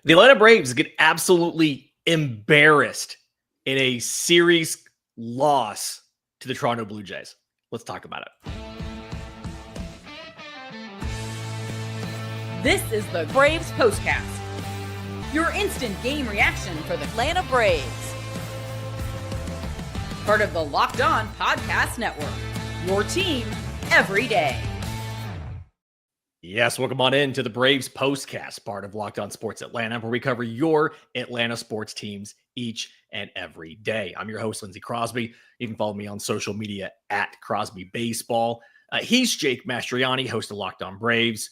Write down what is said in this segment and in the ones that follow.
The Atlanta Braves get absolutely embarrassed in a series loss to the Toronto Blue Jays. Let's talk about it. This is the Braves Postcast, your instant game reaction for the Atlanta Braves. Part of the Locked On Podcast Network, your team every day. Yes, welcome on in to the Braves Postcast, part of Locked On Sports Atlanta, where we cover your Atlanta sports teams each and every day. I'm your host, Lindsay Crosby. You can follow me on social media at Crosby Baseball. He's Jake Mastroianni, host of Locked On Braves,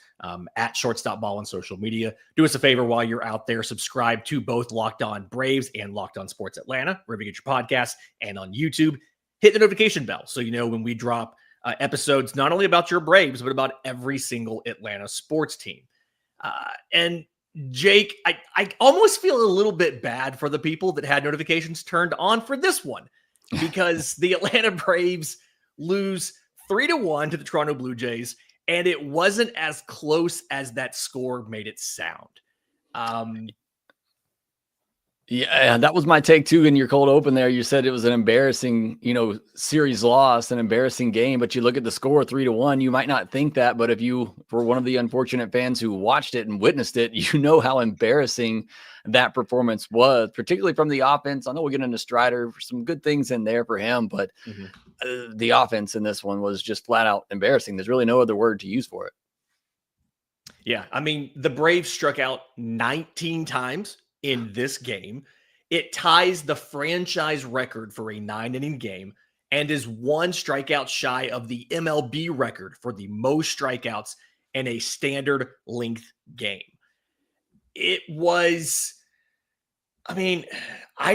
at Shortstop Ball on social media. Do us a favor while you're out there, subscribe to both Locked On Braves and Locked On Sports Atlanta, wherever you get your podcasts, and on YouTube. Hit the notification bell so you know when we drop episodes, not only about your Braves, but about every single Atlanta sports team. And Jake, I almost feel a little bit bad for the people that had notifications turned on for this one, because the Atlanta Braves lose 3-1 to the Toronto Blue Jays, and it wasn't as close as that score made it sound. Yeah, that was my take too. In your cold open there, you said it was an embarrassing, series loss, an embarrassing game. But you look at the score, 3-1. You might not think that, but if you were one of the unfortunate fans who watched it and witnessed it, you know how embarrassing that performance was, particularly from the offense. I know we'll get into Strider, some good things in there for him, but the offense in this one was just flat out embarrassing. There's really no other word to use for it. Yeah, I mean, the Braves struck out 19 times in this game. It ties the franchise record for a 9-inning game and is one strikeout shy of the MLB record for the most strikeouts in a standard length game. It was, I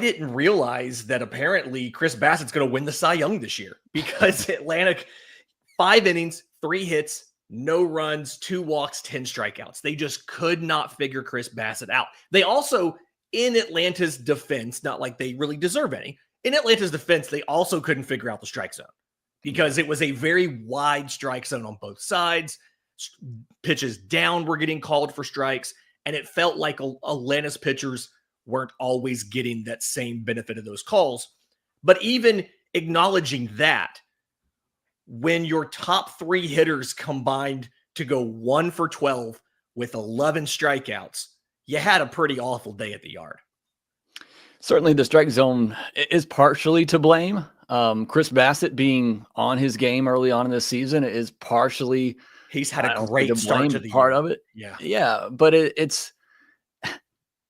didn't realize that apparently Chris Bassett's going to win the Cy Young this year, because Atlanta, 5 innings, 3 hits, no runs, 2 walks, 10 strikeouts. They just could not figure Chris Bassett out. They also, in Atlanta's defense, not like they really deserve any, in Atlanta's defense, they also couldn't figure out the strike zone, because it was a very wide strike zone on both sides. Pitches down were getting called for strikes, and it felt like Atlanta's pitchers weren't always getting that same benefit of those calls. But even acknowledging that, when your top 3 hitters combined to go 1 for 12 with 11 strikeouts, you had a pretty awful day at the yard. Certainly the strike zone is partially to blame. Chris Bassett being on his game early on in the season is partially. He's had a great start to the part year. of it. Yeah. But it's,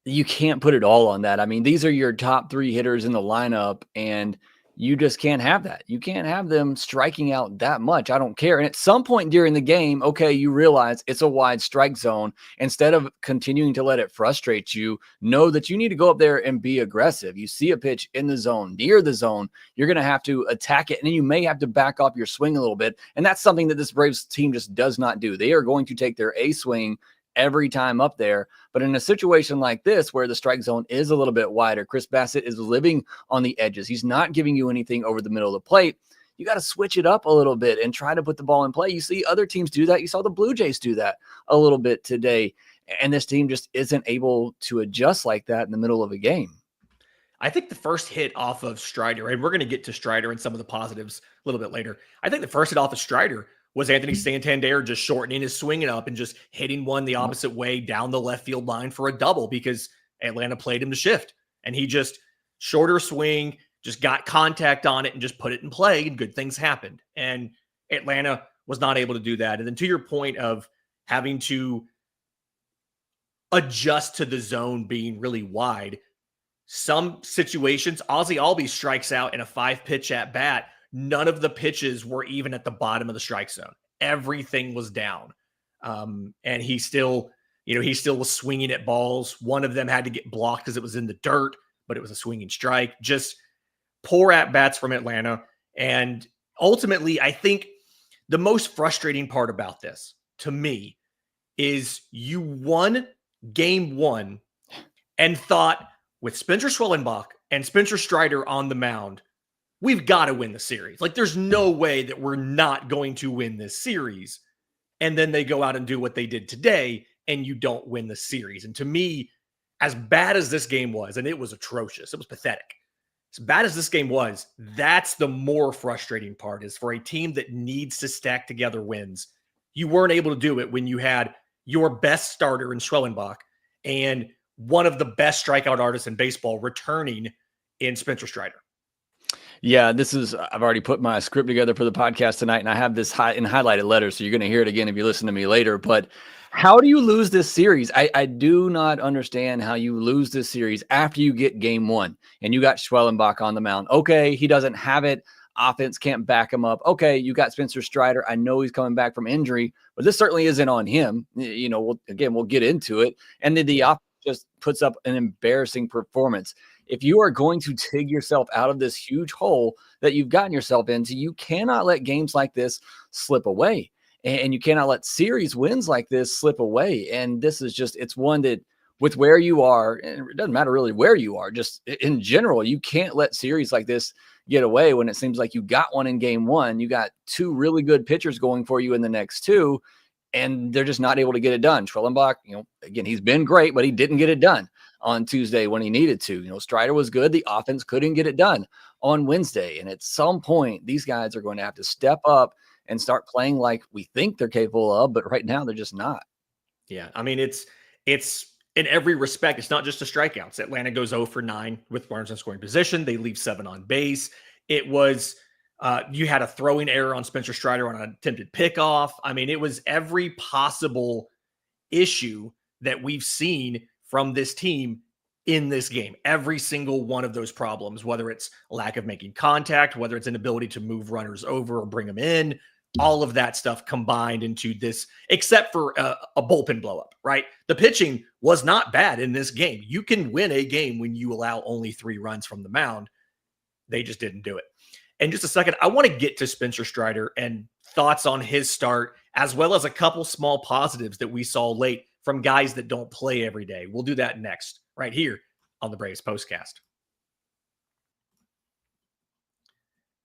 you can't put it all on that. I mean, these are your top 3 hitters in the lineup, and you just can't have that. You can't have them striking out that much. I don't care. And at some point during the game, okay, you realize it's a wide strike zone. Instead of continuing to let it frustrate you, know that you need to go up there and be aggressive. You see a pitch in the zone, near the zone, you're going to have to attack it, and then you may have to back off your swing a little bit. And that's something that this Braves team just does not do. They are going to take their A swing every time up there. But in a situation like this, where the strike zone is a little bit wider, Chris Bassett is living on the edges. He's not giving you anything over the middle of the plate. You got to switch it up a little bit and try to put the ball in play. You see other teams do that. You saw the Blue Jays do that a little bit today. And this team just isn't able to adjust like that in the middle of a game. I think the first hit off of Strider, and we're going to get to Strider and some of the positives a little bit later. I think the first hit off of Strider was Anthony Santander just shortening his swinging up and just hitting one the opposite way down the left field line for a double, because Atlanta played him to shift. And he just, shorter swing, just got contact on it and just put it in play, and good things happened. And Atlanta was not able to do that. And then to your point of having to adjust to the zone being really wide, some situations, Ozzie Albies strikes out in a 5-pitch at bat. None of the pitches were even at the bottom of the strike zone. Everything was down. And he still was swinging at balls. One of them had to get blocked because it was in the dirt, but it was a swinging strike. Just poor at-bats from Atlanta. And ultimately, I think the most frustrating part about this, to me, is you won game 1 and thought, with Spencer Schwellenbach and Spencer Strider on the mound, we've got to win the series. Like, there's no way that we're not going to win this series. And then they go out and do what they did today, and you don't win the series. And to me, as bad as this game was, and it was atrocious, it was pathetic. As bad as this game was, that's the more frustrating part, is for a team that needs to stack together wins. You weren't able to do it when you had your best starter in Schwellenbach and one of the best strikeout artists in baseball returning in Spencer Strider. Yeah, I've already put my script together for the podcast tonight, and I have this in highlighted letters, so you're going to hear it again if you listen to me later. But how do you lose this series? I do not understand how you lose this series after you get game one and you got Schwellenbach on the mound. Okay, he doesn't have it. Offense can't back him up. Okay, you got Spencer Strider. I know he's coming back from injury, but this certainly isn't on him. We'll get into it. And then the offense just puts up an embarrassing performance. If you are going to dig yourself out of this huge hole that you've gotten yourself into, you cannot let games like this slip away. And you cannot let series wins like this slip away. And this is it's one that, with where you are, and it doesn't matter really where you are, just in general, you can't let series like this get away when it seems like you got one in game one. You got two really good pitchers going for you in the next two, and they're just not able to get it done. Schwellenbach, again, he's been great, but he didn't get it done on Tuesday when he needed to. Strider was good. The offense couldn't get it done on Wednesday. And at some point, these guys are going to have to step up and start playing like we think they're capable of, but right now they're just not. Yeah. I mean, it's in every respect. It's not just the strikeouts. Atlanta goes 0 for 9 with runners in scoring position. They leave 7 on base. It was, you had a throwing error on Spencer Strider on an attempted pickoff. I mean, it was every possible issue that we've seen from this team in this game. Every single one of those problems, whether it's lack of making contact, whether it's inability to move runners over or bring them in, all of that stuff combined into this, except for a bullpen blow up, right? The pitching was not bad in this game. You can win a game when you allow only 3 runs from the mound. They just didn't do it. In just a second, I want to get to Spencer Strider and thoughts on his start, as well as a couple small positives that we saw late from guys that don't play every day. We'll do that next, right here on the Braves Postcast.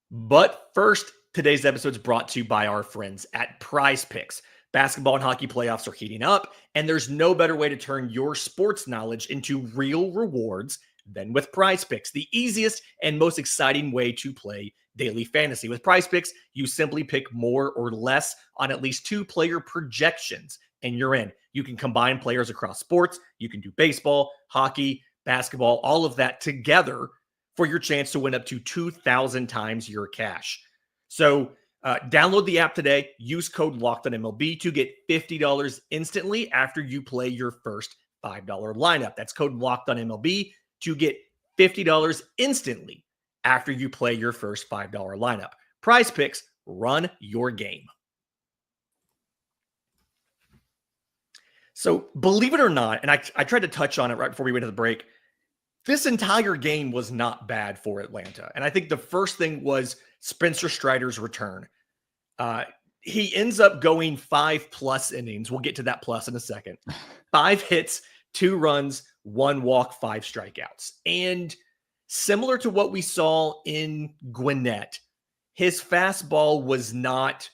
But first, today's episode is brought to you by our friends at Prize Picks. Basketball and hockey playoffs are heating up, and there's no better way to turn your sports knowledge into real rewards than with Prize Picks, the easiest and most exciting way to play daily fantasy. With Prize Picks, you simply pick more or less on at least 2 player projections, and you're in. You can combine players across sports. You can do baseball, hockey, basketball, all of that together for your chance to win up to 2,000 times your cash. So download the app today. Use code LOCKEDONMLB to get $50 instantly after you play your first $5 lineup. That's code LOCKEDONMLB to get $50 instantly after you play your first $5 lineup. Prize Picks, run your game. So believe it or not, and I tried to touch on it right before we went to the break, this entire game was not bad for Atlanta. And I think the first thing was Spencer Strider's return. He ends up going 5+ innings. We'll get to that plus in a second. 5 hits, 2 runs, 1 walk, 5 strikeouts. And similar to what we saw in Gwinnett, his fastball was not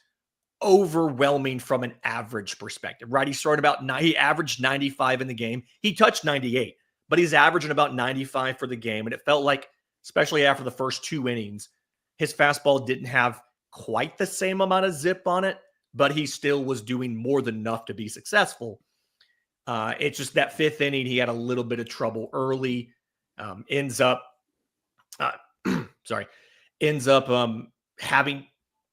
overwhelming from an average perspective, right? He averaged 95 in the game. He touched 98, but he's averaging about 95 for the game. And it felt like, especially after the first 2 innings, his fastball didn't have quite the same amount of zip on it, but he still was doing more than enough to be successful. It's just that 5th inning, he had a little bit of trouble early, ends up having,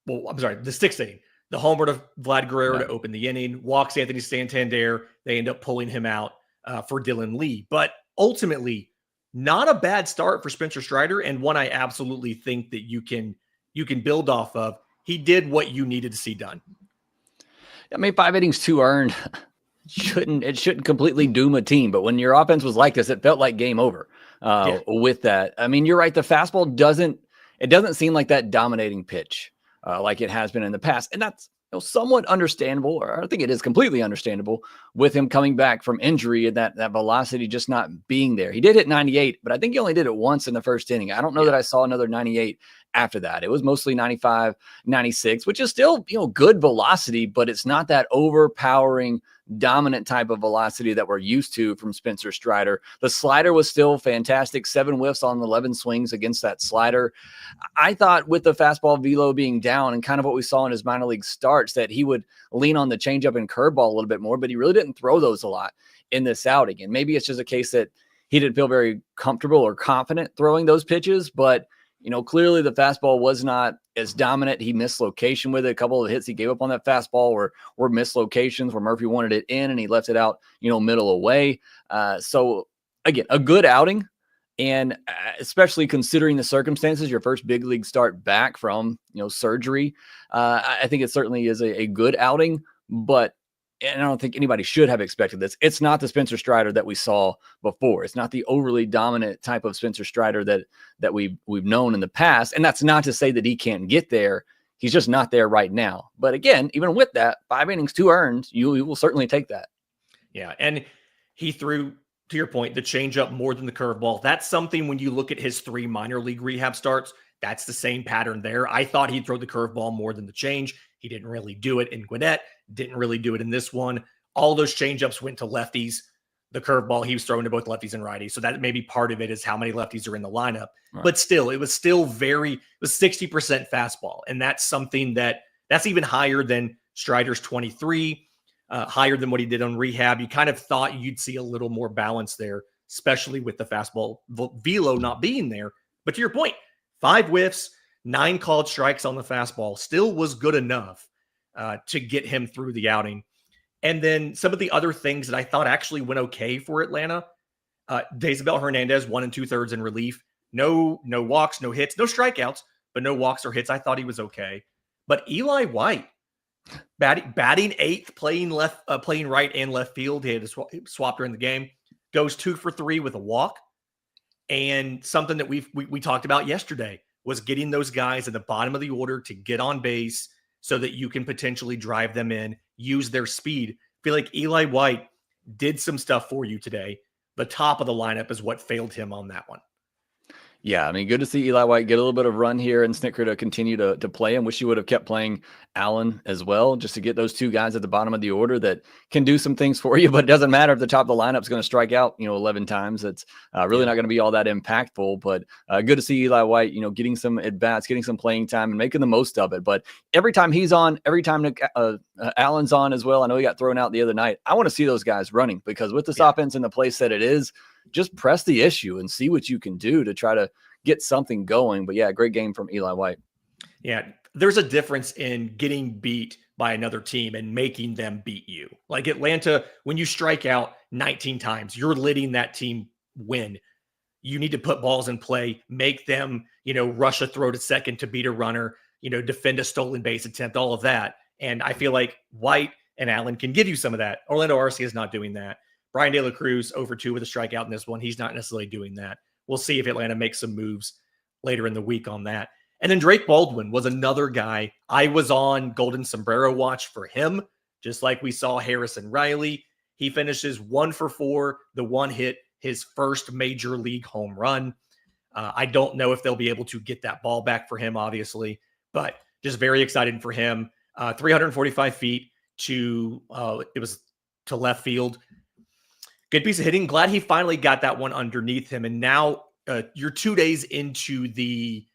the 6th inning, the homer to Vlad Guerrero to open the inning, walks Anthony Santander. They end up pulling him out for Dylan Lee. But ultimately, not a bad start for Spencer Strider, and one I absolutely think that you can build off of. He did what you needed to see done. I mean, 5 innings, 2 earned. It shouldn't completely doom a team, but when your offense was like this, it felt like game over with that. I mean, you're right. The fastball doesn't seem like that dominating pitch like it has been in the past. And that's somewhat understandable, or I think it is completely understandable with him coming back from injury and that velocity just not being there. He did hit 98, but I think he only did it once in the first inning. I don't know that I saw another 98 after that. It was mostly 95, 96, which is still, good velocity, but it's not that overpowering, dominant type of velocity that we're used to from Spencer Strider. The slider was still fantastic. 7 whiffs on 11 swings against that slider. I thought with the fastball velo being down and kind of what we saw in his minor league starts that he would lean on the changeup and curveball a little bit more, but he really didn't throw those a lot in this outing. And maybe it's just a case that he didn't feel very comfortable or confident throwing those pitches, but clearly the fastball was not as dominant. He missed location with it. A couple of hits he gave up on that fastball were missed locations where Murphy wanted it in and he left it out, middle away. So again, a good outing. And especially considering the circumstances, your first big league start back from, surgery. I think it certainly is a good outing, but and I don't think anybody should have expected this. It's not the Spencer Strider that we saw before. It's not the overly dominant type of Spencer Strider that we've known in the past. And that's not to say that he can't get there. He's just not there right now. But again, even with that, 5 innings, 2 earned, you will certainly take that. Yeah, and he threw, to your point, the changeup more than the curveball. That's something when you look at his 3 minor league rehab starts, that's the same pattern there. I thought he'd throw the curveball more than the change. He didn't really do it in Gwinnett, didn't really do it in this one. All those changeups went to lefties. The curveball, he was throwing to both lefties and righties. So that may be part of it is how many lefties are in the lineup. Right. But still, it was 60% fastball. And that's something that's even higher than Strider's 23, higher than what he did on rehab. You kind of thought you'd see a little more balance there, especially with the fastball velo not being there. But to your point, 5 whiffs, 9 called strikes on the fastball still was good enough to get him through the outing. And then some of the other things that I thought actually went okay for Atlanta. Deisabel Hernandez, 1 2/3 in relief. No walks, no hits, no strikeouts, but no walks or hits. I thought he was okay. But Eli White, batting 8th, playing right and left field. He had a swap during the game. Goes 2 for 3 with a walk. And something that we talked about yesterday was getting those guys at the bottom of the order to get on base so that you can potentially drive them in, use their speed. I feel like Eli White did some stuff for you today. The top of the lineup is what failed him on that one. Yeah, I mean, good to see Eli White get a little bit of run here and Snitker to continue to play him. Wish he would have kept playing Allen as well, just to get those 2 guys at the bottom of the order that can do some things for you, but it doesn't matter if the top of the lineup is going to strike out, 11 times. It's really not going to be all that impactful, but good to see Eli White, getting some at-bats, getting some playing time and making the most of it. But every time he's on, every time Allen's on as well, I know he got thrown out the other night. I want to see those guys running because with this offense in the place that it is, just press the issue and see what you can do to try to get something going. But yeah, great game from Eli White. Yeah, there's a difference in getting beat by another team and making them beat you. Like Atlanta, when you strike out 19 times, you're letting that team win. You need to put balls in play, make them, rush a throw to second to beat a runner, defend a stolen base attempt, all of that. And I feel like White and Allen can give you some of that. Orlando Arcia is not doing that. Brian De La Cruz over 2 with a strikeout in this one. He's not necessarily doing that. We'll see if Atlanta makes some moves later in the week on that. And then Drake Baldwin was another guy. I was on Golden Sombrero watch for him, just like we saw Harrison Riley. He finishes 1 for 4, the 1 hit, his first major league home run. I don't know if they'll be able to get that ball back for him, obviously, but just very excited for him. 345 feet to left field. Good piece of hitting. Glad he finally got that one underneath him. And now you're 2 days into the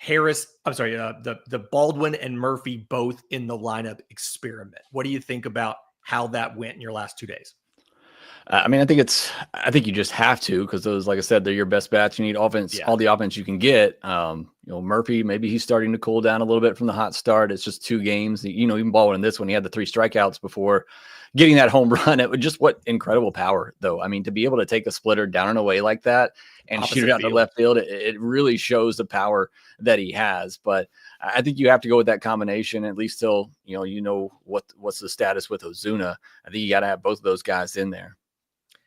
the Baldwin and Murphy both in the lineup experiment. What do you think about how that went in your last 2 days? I mean, I think you just have to, because those, like I said, they're your best bats. You need offense, all the offense you can get. Murphy, maybe he's starting to cool down a little bit from the hot start. It's just 2 games. Even Baldwin in this one, he had the 3 strikeouts before getting that home run. It was just what incredible power, though. I mean, to be able to take a splitter down and away like that and shoot it out to left field, it really shows the power that he has. But I think you have to go with that combination, at least till what's the status with Ozuna. I think you got to have both of those guys in there.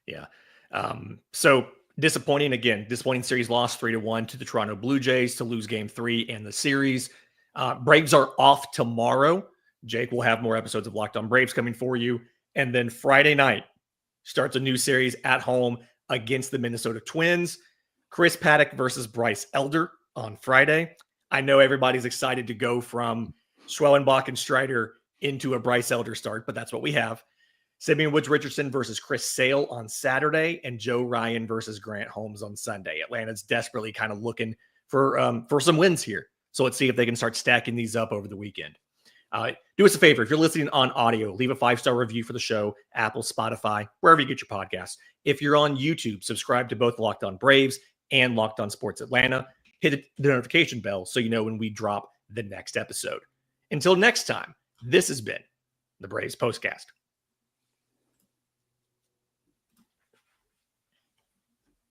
Yeah. So disappointing series loss 3-1 to the Toronto Blue Jays to lose game 3 and the series. Braves are off tomorrow. Jake will have more episodes of Locked On Braves coming for you. And then Friday night starts a new series at home against the Minnesota Twins. Chris Paddock versus Bryce Elder on Friday. I know everybody's excited to go from Schwellenbach and Strider into a Bryce Elder start, but that's what we have. Simeon Woods Richardson versus Chris Sale on Saturday, and Joe Ryan versus Grant Holmes on Sunday. Atlanta's desperately kind of looking for some wins here. So let's see if they can start stacking these up over the weekend. Do us a favor. If you're listening on audio, leave a 5-star review for the show, Apple, Spotify, wherever you get your podcasts. If you're on YouTube, subscribe to both Locked On Braves and Locked On Sports Atlanta. Hit the notification bell so you know when we drop the next episode. Until next time, this has been the Braves Postcast.